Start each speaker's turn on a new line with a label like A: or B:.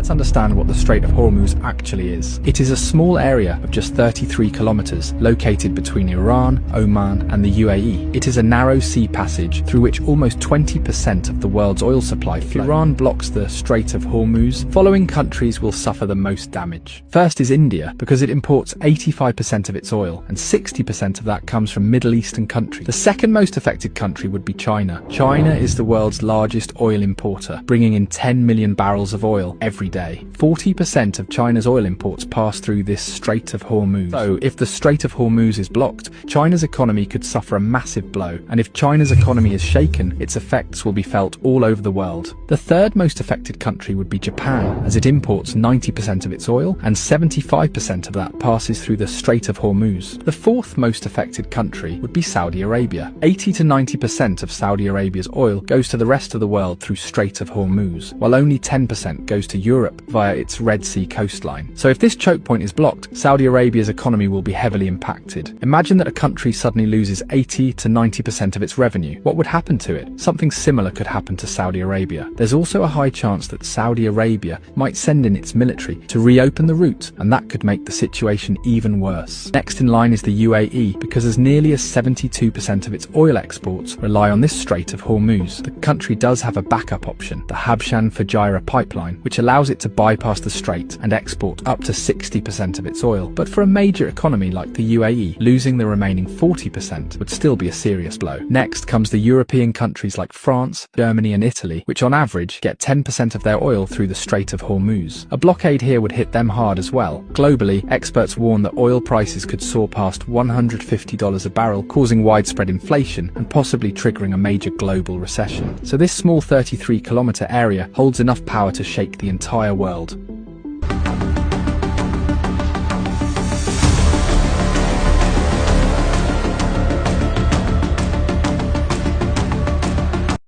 A: Let's understand what the Strait of Hormuz actually is. It is a small area of just 33 kilometers located between Iran, Oman, and the UAE. It is a narrow sea passage through which almost 20% of the world's oil supply flows. If Iran blocks the Strait of Hormuz, following countries will suffer the most damage. First is India, because it imports 85% of its oil, and 60% of that comes from Middle Eastern countries. The second most affected country would be China. China is the world's largest oil importer, bringing in 10 million barrels of oil every day. 40% of China's oil imports pass through this Strait of Hormuz. So, if the Strait of Hormuz is blocked, China's economy could suffer a massive blow, and if China's economy is shaken, its effects will be felt all over the world. The third most affected country would be Japan, as it imports 90% of its oil, and 75% of that passes through the Strait of Hormuz. The fourth most affected country would be Saudi Arabia. 80 to 90% of Saudi Arabia's oil goes to the rest of the world through Strait of Hormuz, while only 10% goes to Europe via its Red Sea coastline. So if this choke point is blocked, Saudi Arabia's economy will be heavily impacted. Imagine that a country suddenly loses 80 to 90% of its revenue. What would happen to it? Something similar could happen to Saudi Arabia. There's also a high chance that Saudi Arabia might send in its military to reopen the route, and that could make the situation even worse. Next in line is the UAE, because as nearly as 72% of its oil exports rely on this Strait of Hormuz. The country does have a backup option, the Habshan-Fujairah pipeline, which allows it to bypass the strait and export up to 60% of its oil. But for a major economy like the UAE, losing the remaining 40% would still be a serious blow. Next comes the European countries like France, Germany, and Italy, which on average get 10% of their oil through the Strait of Hormuz. A blockade here would hit them hard as well. Globally, experts warn that oil prices could soar past $150 a barrel, causing widespread inflation and possibly triggering a major global recession. So this small 33-kilometer area holds enough power to shake the entire world.